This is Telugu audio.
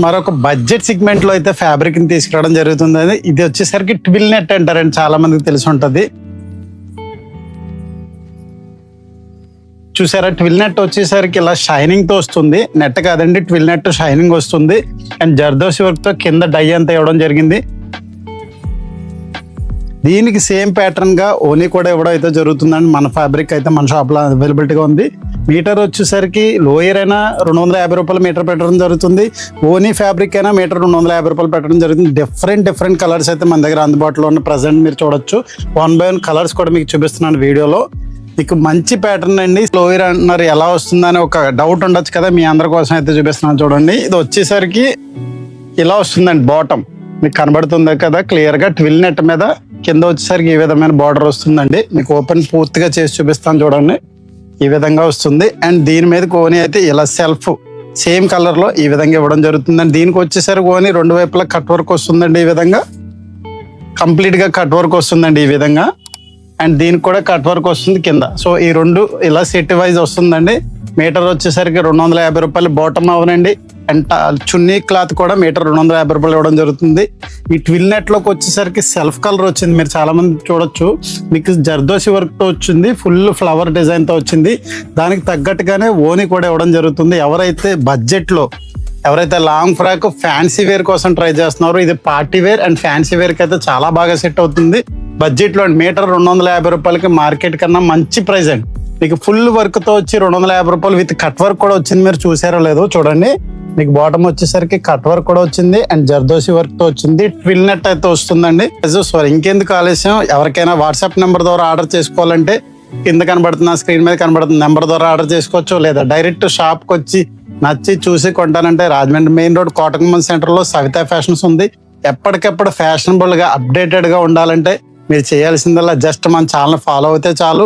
మరొక బడ్జెట్ సెగ్మెంట్ లో అయితే ఫ్యాబ్రిక్ ని తీసుకురావడం జరుగుతుంది. ఇది వచ్చేసరికి ట్విల్ నెట్ అంటారండి, చాలా మందికి తెలిసి ఉంటది. చూసారా, ట్విల్ నెట్ వచ్చేసరికి ఇలా షైనింగ్ తో వస్తుంది. నెట్ కాదండి, ట్విల్ నెట్ షైనింగ్ వస్తుంది. అండ్ జర్దోసి వర్క్ తో కింద డై అంతా ఇవ్వడం జరిగింది. దీనికి సేమ్ ప్యాటర్న్ గా ఓనీ కూడా ఇవ్వడం అయితే జరుగుతుందండి. మన ఫ్యాబ్రిక్ అయితే మన షాప్ లో అవైలబిలిటీగా ఉంది. మీటర్ వచ్చేసరికి లోయర్ అయినా 250 రూపాయలు మీటర్ పెట్టడం జరుగుతుంది. ఓనీ ఫ్యాబ్రిక్ అయినా మీటర్ 250 రూపాయలు పెట్టడం జరుగుతుంది. డిఫరెంట్ కలర్స్ అయితే మన దగ్గర అందుబాటులో ఉన్న ప్రజెంట్ మీరు చూడొచ్చు. 1 by 1 కలర్స్ కూడా మీకు చూపిస్తున్నాను వీడియోలో. మీకు మంచి ప్యాటర్న్ అండి. లోయర్ అంటున్నారు, ఎలా వస్తుందని ఒక డౌట్ ఉండొచ్చు కదా, మీ అందరి కోసం అయితే చూపిస్తున్నాను చూడండి. ఇది వచ్చేసరికి ఇలా వస్తుందండి. బాటమ్ మీకు కనబడుతుంది కదా క్లియర్ గా. ట్విల్ నెట్ మీద కింద వచ్చేసరికి ఈ విధమైన బార్డర్ వస్తుందండి. మీకు ఓపెన్ పూర్తిగా చేసి చూపిస్తాను చూడండి. ఈ విధంగా వస్తుంది. అండ్ దీని మీద ఓనీ అయితే ఇలా సెల్ఫ్ సేమ్ కలర్ లో ఈ విధంగా ఇవ్వడం జరుగుతుందండి. దీనికి వచ్చేసరికి ఓనీ 2 వైపులా కట్ వర్క్ వస్తుందండి. ఈ విధంగా కంప్లీట్ గా కట్ వర్క్ వస్తుందండి ఈ విధంగా. అండ్ దీనికి కూడా కట్ వర్క్ వస్తుంది కింద. సో ఈ రెండు ఇలా సెట్ వైజ్ వస్తుందండి. మీటర్ వచ్చేసరికి 250 రూపాయలు బాటమ్ అవనండి. అండ్ చున్నీ క్లాత్ కూడా మీటర్ 250 రూపాయలు ఇవ్వడం జరుగుతుంది. ఈ ట్విల్ నెట్ లోకి వచ్చేసరికి సెల్ఫ్ కలర్ వచ్చింది. మీరు చాలా మంది చూడొచ్చు. మీకు జర్దోసి వర్క్ తో వచ్చింది, ఫుల్ ఫ్లవర్ డిజైన్ తో వచ్చింది. దానికి తగ్గట్టుగానే ఓనీ కూడా ఇవ్వడం జరుగుతుంది. ఎవరైతే బడ్జెట్ లో లాంగ్ ఫ్రాక్ ఫ్యాన్సీ వేర్ కోసం ట్రై చేస్తున్నారో, ఇది party wear and fancy wear కి అయితే చాలా బాగా సెట్ అవుతుంది. బడ్జెట్ లో మీటర్ 250 రూపాయలకి మార్కెట్ కన్నా మంచి ప్రైస్ అండి. మీకు ఫుల్ వర్క్ తో వచ్చి 250 రూపాయలు విత్ కట్ వర్క్ కూడా వచ్చింది. మీరు చూసారో లేదో చూడండి. మీకు బాటమ్ వచ్చేసరికి కట్ వర్క్ కూడా వచ్చింది అండ్ జర్దోసి వర్క్ తో వచ్చింది. ట్విల్ నెట్ అయితే వస్తుందండి. ఇంకెందుకు ఆలస్యం, ఎవరికైనా వాట్సాప్ నెంబర్ ద్వారా ఆర్డర్ చేసుకోవాలంటే కింద కనబడుతున్న స్క్రీన్ మీద కనబడుతున్న నెంబర్ ద్వారా ఆర్డర్ చేసుకోవచ్చు. లేదా డైరెక్ట్ షాప్ కి వచ్చి నచ్చి చూసి కొంటానంటే రాజమండ్రి మెయిన్ రోడ్ కోటకమ్మన్ సెంటర్ లో సవితా ఫ్యాషన్స్ ఉంది. ఎప్పటికప్పుడు ఫ్యాషనబుల్ గా అప్డేటెడ్ గా ఉండాలంటే మీరు చేయాల్సిందల్లా జస్ట్ మన ఛానల్ ఫాలో అయితే చాలు.